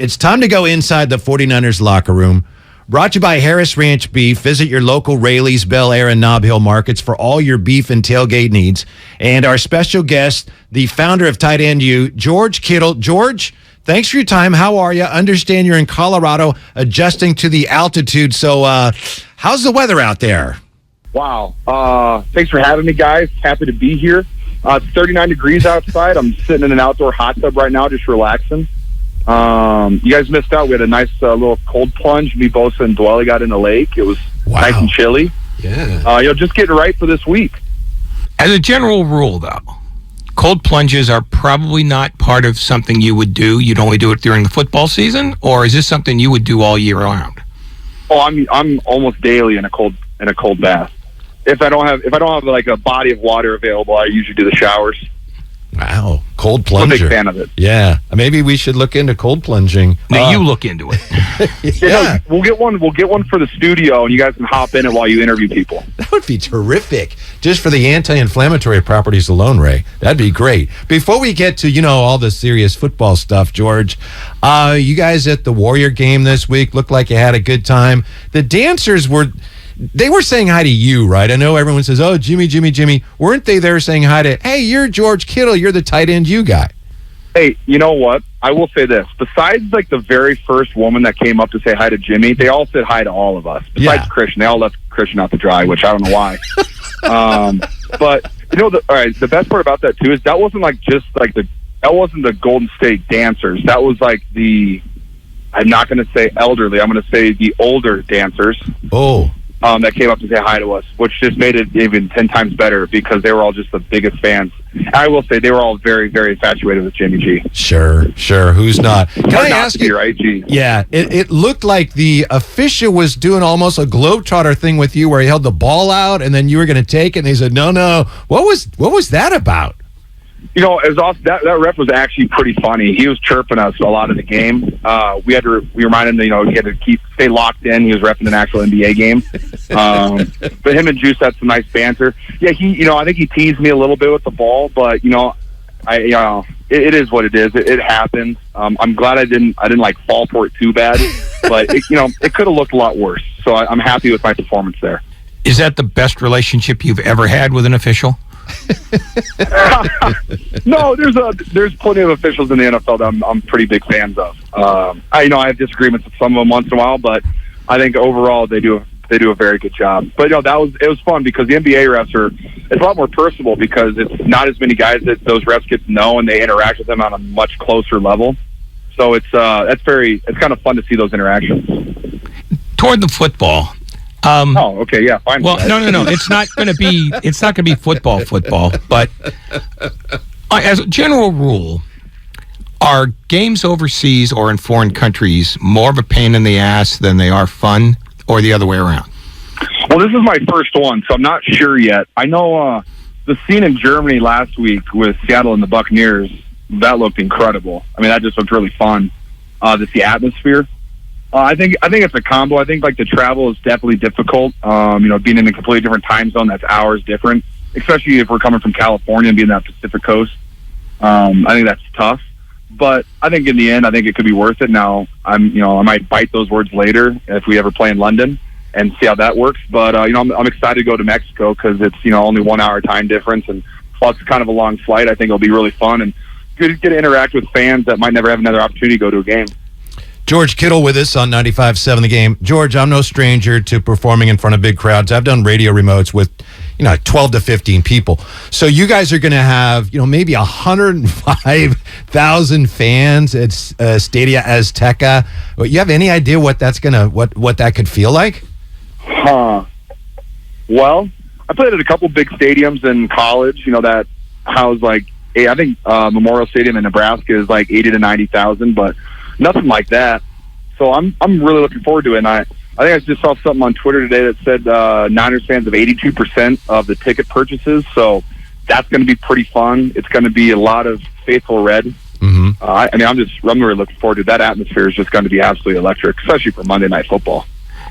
It's time to go inside the 49ers locker room. Brought to you by Harris Ranch Beef. Visit your local Rayleigh's, Bel Air, and Nob Hill markets for all your beef and tailgate needs. And our special guest, the founder of Tight End U, George Kittle. George, thanks for your time. How are you? Understand you're in Colorado adjusting to the altitude. So how's the weather out there? Wow. Thanks for having me, guys. Happy to be here. It's 39 degrees outside. I'm sitting in an outdoor hot tub right now, just relaxing. You guys missed out. We had a nice little cold plunge. Me, Bosa, and Dwelly got in the lake. It was nice and chilly. Yeah. Just getting right for this week. As a general rule, though, cold plunges are probably not part of something you would do. You'd only do it during the football season, or is this something you would do all year round? Oh, I'm almost daily in a cold bath. If I don't have like a body of water available, I usually do the showers. Wow, cold plunger. I'm a big fan of it. Yeah, maybe we should look into cold plunging. Now you look into it. Yeah, we'll get one. We'll get one for the studio, and you guys can hop in it while you interview people. That would be terrific, just for the anti-inflammatory properties alone, Ray. That'd be great. Before we get to all the serious football stuff, George, you guys at the Warrior game this week looked like you had a good time. The dancers were saying hi to you, right? I know everyone says, "Oh, Jimmy, Jimmy, Jimmy." Weren't they there saying hi to, "Hey, you're George Kittle. You're the tight end you guy"? Hey, you know what? I will say this. Besides, like, the very first woman that came up to say hi to Jimmy, they all said hi to all of us. Besides Christian. They all left Christian out to dry, which I don't know why. But, the best part about that, too, is that wasn't, that wasn't the Golden State dancers. That was, like, I'm not going to say elderly. I'm going to say the older dancers. Oh. That came up to say hi to us, which just made it even 10 times better because they were all just the biggest fans. I will say they were all very, very infatuated with Jimmy G. Sure. Who's not? Can I ask you? Right, G? Yeah, it looked like the official was doing almost a globetrotter thing with you, where he held the ball out and then you were going to take it, and he said, "No." What was that about? It was awesome. That ref was actually pretty funny. He was chirping us a lot of the game. We reminded him, he had to stay locked in. He was reffing an actual NBA game. But him and Juice had some nice banter. Yeah, I think he teased me a little bit with the ball, but it is what it is. It happens. I'm glad I didn't fall for it too bad, but it could have looked a lot worse. So I'm happy with my performance there. Is that the best relationship you've ever had with an official? No, there's plenty of officials in the NFL that I'm pretty big fans of. I have disagreements with some of them once in a while, but I think overall they do a very good job. But it was fun because the NBA refs it's a lot more personable because it's not as many guys that those refs get to know, and they interact with them on a much closer level. So it's kind of fun to see those interactions. Toward the football. Okay, yeah, fine. Well, no. It's not going to be football. But as a general rule, are games overseas or in foreign countries more of a pain in the ass than they are fun, or the other way around? Well, this is my first one, so I'm not sure yet. I know the scene in Germany last week with Seattle and the Buccaneers, that looked incredible. I mean, that just looked really fun. The atmosphere. I think it's a combo. I think the travel is definitely difficult. Being in a completely different time zone, that's hours different, especially if we're coming from California and being that Pacific Coast. I think that's tough. But I think in the end, I think it could be worth it. Now, I might bite those words later if we ever play in London and see how that works. But I'm excited to go to Mexico because it's only 1 hour time difference, and while it's kind of a long flight, I think it'll be really fun and good to interact with fans that might never have another opportunity to go to a game. George Kittle with us on 95.7 The Game. George, I'm no stranger to performing in front of big crowds. I've done radio remotes with 12 to 15 people. So you guys are going to have maybe 105,000 fans at Stadia Azteca. You have any idea what that's what that could feel like? Well, I played at a couple big stadiums in college. That house I think Memorial Stadium in Nebraska is 80 to 90,000, but nothing like that. So I'm really looking forward to it. And I think I just saw something on Twitter today that said Niners fans have 82% of the ticket purchases. So that's going to be pretty fun. It's going to be a lot of faithful red. Mm-hmm. I'm really looking forward to it. That atmosphere is just going to be absolutely electric, especially for Monday Night Football.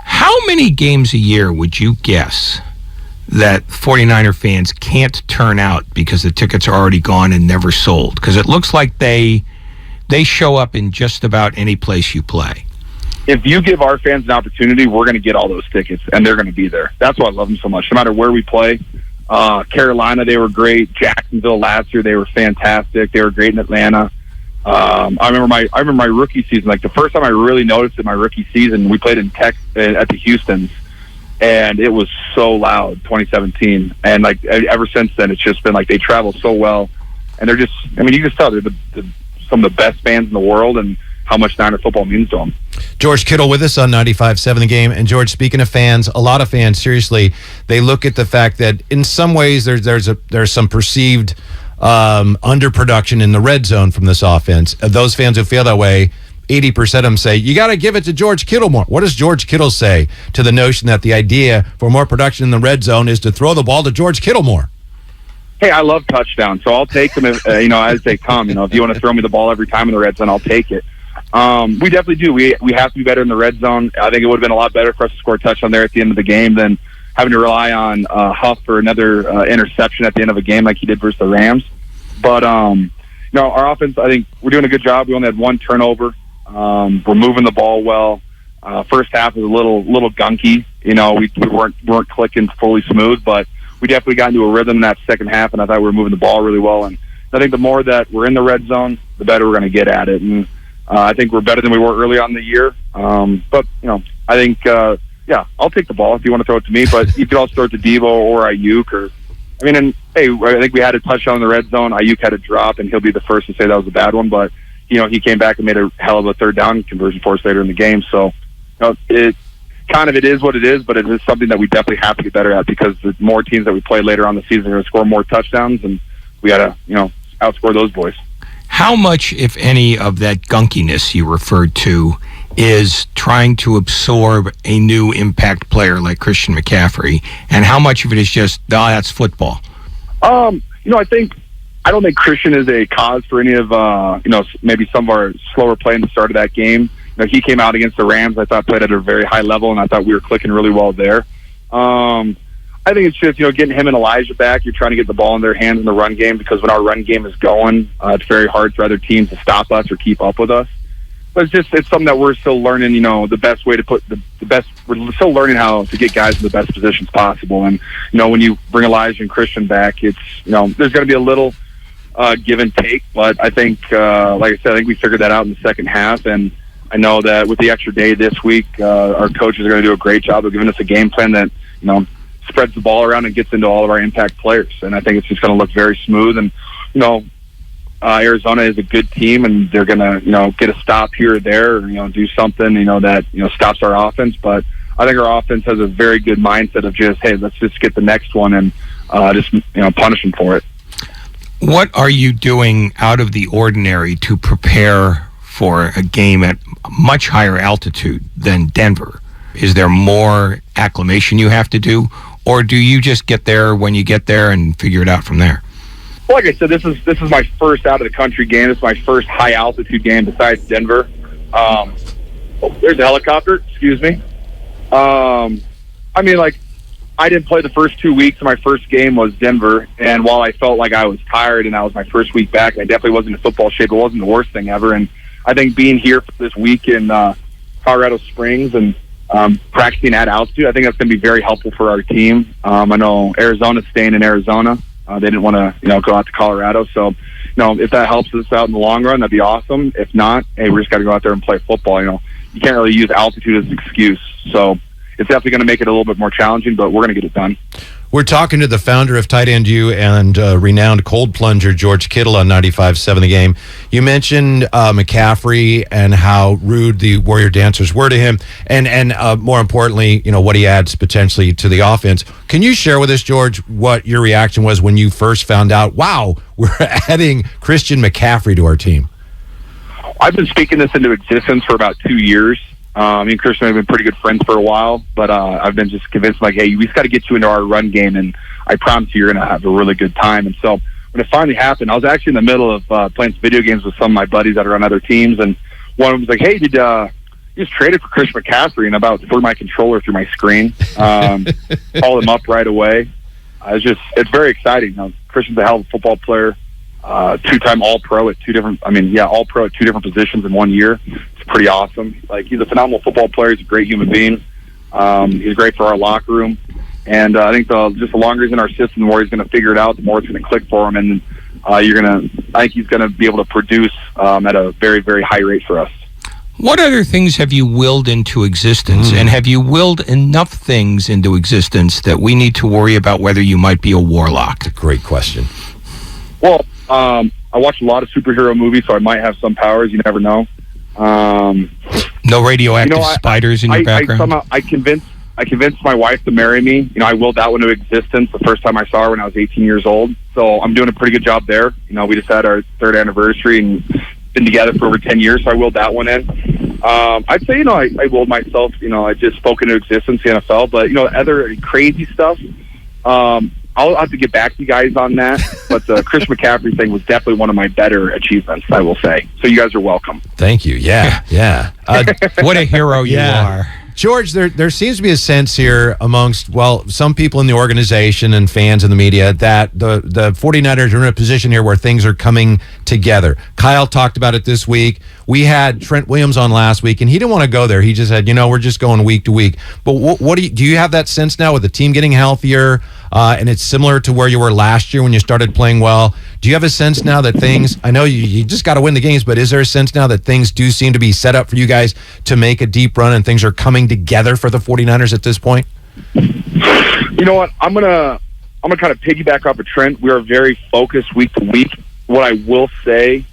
How many games a year would you guess that 49er fans can't turn out because the tickets are already gone and never sold? Because it looks like they they show up in just about any place you play. If you give our fans an opportunity, we're going to get all those tickets, and they're going to be there. That's why I love them so much. No matter where we play, Carolina, they were great. Jacksonville last year, they were fantastic. They were great in Atlanta. I remember my rookie season. Like the first time I really noticed it, my rookie season, we played in Tech at the Houstons, and it was so loud. 2017, and like ever since then, it's just been like they travel so well, and they're just. I mean, you can tell they're some of the best fans in the world, and how much Niner football means to them. George Kittle with us on 95.7 The Game. And George, speaking of fans, a lot of fans, seriously, they look at the fact that in some ways there's some perceived underproduction in the red zone from this offense. Those fans who feel that way, 80% of them say, you got to give it to George Kittle more. What does George Kittle say to the notion that the idea for more production in the red zone is to throw the ball to George Kittle more? Hey, I love touchdowns, so I'll take them if, as they come. If you want to throw me the ball every time in the red zone, I'll take it. We definitely do. We have to be better in the red zone. I think it would have been a lot better for us to score a touchdown there at the end of the game than having to rely on Huff for another interception at the end of a game like he did versus the Rams. But our offense, I think we're doing a good job. We only had one turnover. We're moving the ball well. First half was a little gunky. We weren't clicking fully smooth, but we definitely got into a rhythm in that second half, and I thought we were moving the ball really well. And I think the more that we're in the red zone, the better we're going to get at it. And I think we're better than we were early on in the year. But I think, I'll take the ball if you want to throw it to me. But you could also throw it to Devo or Ayuk. I think we had a touchdown in the red zone. Ayuk had a drop, and he'll be the first to say that was a bad one. But, he came back and made a hell of a third down conversion for us later in the game. So, it is what it is, but it is something that we definitely have to get better at because the more teams that we play later on the season are going to score more touchdowns, and we got to, outscore those boys. How much, if any, of that gunkiness you referred to is trying to absorb a new impact player like Christian McCaffrey, and how much of it is just, that's football? I don't think Christian is a cause for any of, maybe some of our slower play in the start of that game. He came out against the Rams, I thought played at a very high level, and I thought we were clicking really well there. I think it's just, getting him and Elijah back. You're trying to get the ball in their hands in the run game because when our run game is going, it's very hard for other teams to stop us or keep up with us. But it's something that we're still learning, the best way to put the best, we're still learning how to get guys in the best positions possible. And, when you bring Elijah and Christian back, it's, there's going to be a little give and take. But I think, like I said, I think we figured that out in the second half. And I know that with the extra day this week, our coaches are going to do a great job of giving us a game plan that, spreads the ball around and gets into all of our impact players. And I think it's just going to look very smooth. And, Arizona is a good team, and they're going to, get a stop here or there, or, do something, that, stops our offense. But I think our offense has a very good mindset of just, hey, let's just get the next one and just, punish them for it. What are you doing out of the ordinary to prepare for a game at much higher altitude than Denver? Is there more acclimation you have to do, or do you just get there when you get there and figure it out from there? Well, like I said, this is my first out of the country game. It's my first high altitude game besides Denver. There's a helicopter. Excuse me. I didn't play the first 2 weeks. My first game was Denver, and while I felt like I was tired and that was my first week back, I definitely wasn't in football shape. It wasn't the worst thing ever. And I think being here for this week in Colorado Springs and practicing at altitude, I think that's going to be very helpful for our team. I know Arizona's staying in Arizona. They didn't want to, go out to Colorado. So, if that helps us out in the long run, that'd be awesome. If not, hey, we just got to go out there and play football. You can't really use altitude as an excuse. So it's definitely going to make it a little bit more challenging, but we're going to get it done. We're talking to the founder of Tight End U and renowned cold plunger George Kittle on 95.7 The Game. You mentioned McCaffrey and how rude the Warrior dancers were to him, and more importantly, what he adds potentially to the offense. Can you share with us, George, what your reaction was when you first found out, wow, we're adding Christian McCaffrey to our team? I've been speaking this into existence for about 2 years. Me and Christian have been pretty good friends for a while, but I've been just convinced, like, hey, we just got to get you into our run game, and I promise you, you're going to have a really good time. And so when it finally happened, I was actually in the middle of playing some video games with some of my buddies that are on other teams, and one of them was like, hey, did you just traded for Christian McCaffrey? And about threw my controller through my screen. Called him up right away. It's very exciting. Christian's a hell of a football player. 2-time All-Pro at All-Pro at 2 different positions in 1 year. It's pretty awesome. Like, he's a phenomenal football player. He's a great human being. He's great for our locker room. And I think the longer he's in our system, the more he's going to figure it out, the more it's going to click for him. And I think he's going to be able to produce at a very, very high rate for us. What other things have you willed into existence? And have you willed enough things into existence that we need to worry about whether you might be a warlock? Great question. Well, I watch a lot of superhero movies, so I might have some powers. You never know. No radioactive spiders in your background? I convinced my wife to marry me. I willed that one to existence the first time I saw her when I was 18 years old. So I'm doing a pretty good job there. We just had our 3rd anniversary and been together for over 10 years, so I willed that one in. I'd say, I willed myself, I just spoke into existence, the NFL, but, other crazy stuff, I'll have to get back to you guys on that. But the Christian McCaffrey thing was definitely one of my better achievements, I will say. So you guys are welcome. Thank you. Yeah, yeah. What a hero you are. George, there seems to be a sense here amongst, some people in the organization and fans in the media that the 49ers are in a position here where things are coming together. Kyle talked about it this week. We had Trent Williams on last week, and he didn't want to go there. He just said, we're just going week to week. But what do you have that sense now with the team getting healthier, and it's similar to where you were last year when you started playing well? Do you have a sense now that things, I know you just got to win the games, but is there a sense now that things do seem to be set up for you guys to make a deep run and things are coming together for the 49ers at this point? You know what? I'm gonna kind of piggyback off of Trent. We are very focused week to week. What I will say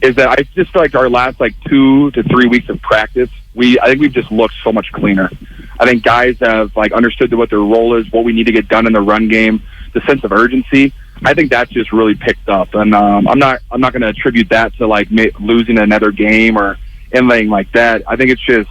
is that I just feel like our last 2 to 3 weeks of practice, I think we've just looked so much cleaner. I think guys have understood what their role is, what we need to get done in the run game, the sense of urgency. I think that's just really picked up, and I'm not going to attribute that to losing another game or anything like that. I think it's just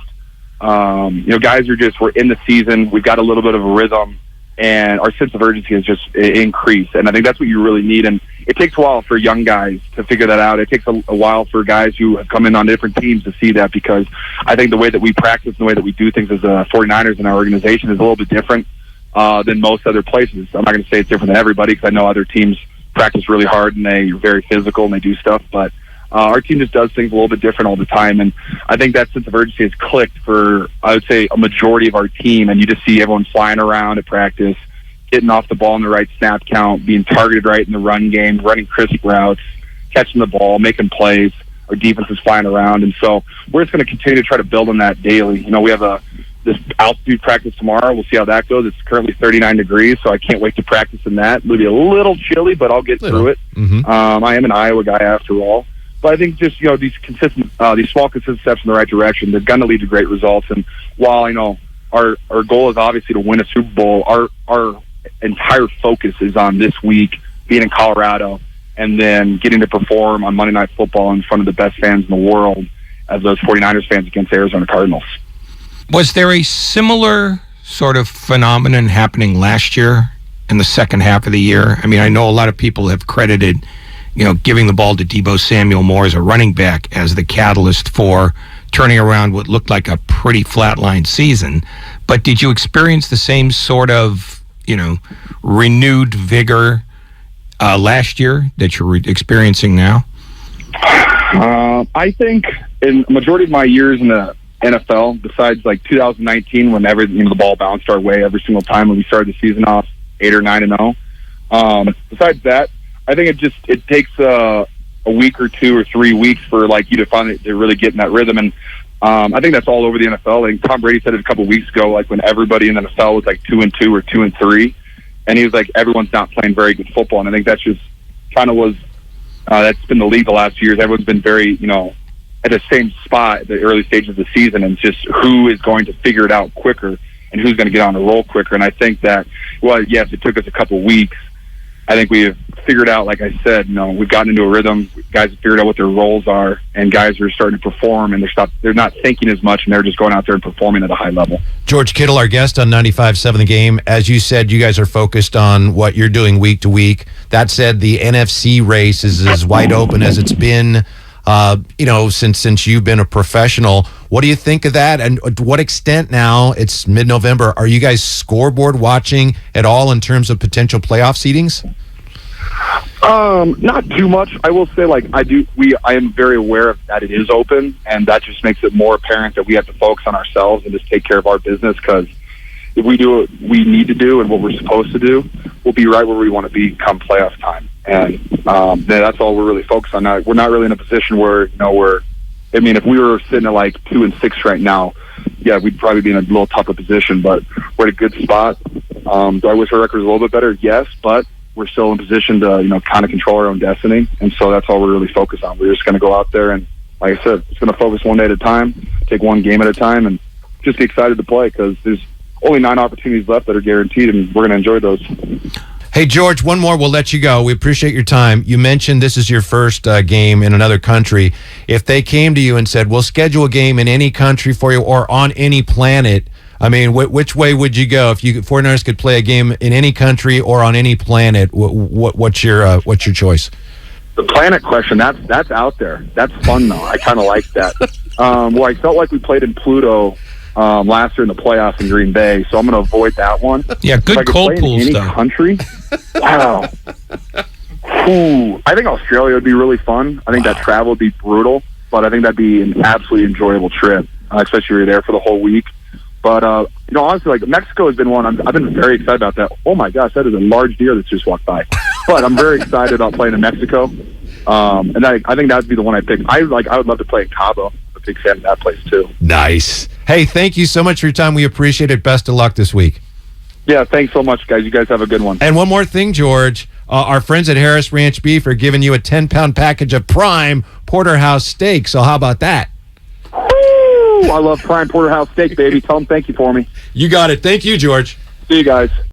guys we're in the season, we've got a little bit of a rhythm, and our sense of urgency has just increased. And I think that's what you really need. And it takes a while for young guys to figure that out. It takes a while for guys who have come in on different teams to see that, because I think the way that we practice and the way that we do things as 49ers in our organization is a little bit different than most other places. I'm not going to say it's different than everybody, because I know other teams practice really hard and they're very physical and they do stuff, but our team just does things a little bit different all the time. And I think that sense of urgency has clicked for, I would say, a majority of our team. And you just see everyone flying around at practice, getting off the ball in the right snap count, being targeted right in the run game, running crisp routes, catching the ball, making plays. Our defense is flying around. And so we're just going to continue to try to build on that daily. We have this altitude practice tomorrow. We'll see how that goes. It's currently 39 degrees, so I can't wait to practice in that. It'll be a little chilly, but I'll get through it. Mm-hmm. I am an Iowa guy after all. But I think just, these small, consistent steps in the right direction, they're going to lead to great results. And while, our goal is obviously to win a Super Bowl, our entire focus is on this week, being in Colorado, and then getting to perform on Monday Night Football in front of the best fans in the world as those 49ers fans against the Arizona Cardinals. Was there a similar sort of phenomenon happening last year in the second half of the year? I mean, I know a lot of people have credited, giving the ball to Deebo Samuel more as a running back as the catalyst for turning around what looked like a pretty flatline season. But did you experience the same sort of, renewed vigor last year that you're experiencing now? I think in the majority of my years in the NFL, besides 2019 when the ball bounced our way every single time when we started the season off 8 or 9-0. Besides that, I think it takes a week or 2 or 3 weeks for you to finally to really get in that rhythm. And I think that's all over the NFL. I think Tom Brady said it a couple of weeks ago, when everybody in the NFL was 2-2 or 2-3, and he was everyone's not playing very good football. And I think that's just kind of was that's been the league the last few years. Everyone's been very at the same spot at the early stages of the season, and just who is going to figure it out quicker and who's going to get on the roll quicker. And I think that, yes, it took us a couple of weeks. I think we have figured out, like I said, we've gotten into a rhythm. Guys have figured out what their roles are, and guys are starting to perform, and they're not thinking as much, and they're just going out there and performing at a high level. George Kittle, our guest on 95.7 The Game. As you said, you guys are focused on what you're doing week to week. That said, the NFC race is as wide open as it's been since you've been a professional. What do you think of that? And to what extent now, it's mid-November, are you guys scoreboard watching at all in terms of potential playoff seedings? Not too much. I will say, like, I am very aware of that it is open, and that just makes it more apparent that we have to focus on ourselves and just take care of our business, because if we do what we need to do and what we're supposed to do, we'll be right where we want to be come playoff time. And that's all we're really focused on now. We're not really in a position where, if we were sitting at like 2-6 right now, yeah, we'd probably be in a little tougher position, but we're at a good spot. Do I wish our record was a little bit better? Yes, but we're still in position to, kind of control our own destiny. And so that's all we're really focused on. We're just going to go out there and, like I said, it's going to focus one day at a time, take one game at a time, and just be excited to play, because there's only 9 opportunities left that are guaranteed, and we're going to enjoy those. Hey, George, one more. We'll let you go. We appreciate your time. You mentioned this is your first game in another country. If they came to you and said, we'll schedule a game in any country for you or on any planet, I mean, which way would you go? If 49ers could play a game in any country or on any planet, what's your choice? The planet question, that's out there. That's fun, though. I kind of like that. I felt like we played in Pluto last year in the playoffs in Green Bay, so I'm going to avoid that one. Yeah, good cold pools, though. Country? Wow. Ooh, I think Australia would be really fun. I think that travel would be brutal, but I think that'd be an absolutely enjoyable trip, especially if you're there for the whole week. But, honestly, like, Mexico has been one. I've been very excited about that. Oh, my gosh, that is a large deer that just walked by. But I'm very excited about playing in Mexico. And I think that would be the one I picked. I would love to play in Cabo. I'm a big fan of that place, too. Nice. Hey, thank you so much for your time. We appreciate it. Best of luck this week. Yeah, thanks so much, guys. You guys have a good one. And one more thing, George. Our friends at Harris Ranch Beef are giving you a 10-pound package of prime porterhouse steak. So how about that? Woo! I love prime porterhouse steak, baby. Tell them thank you for me. You got it. Thank you, George. See you guys.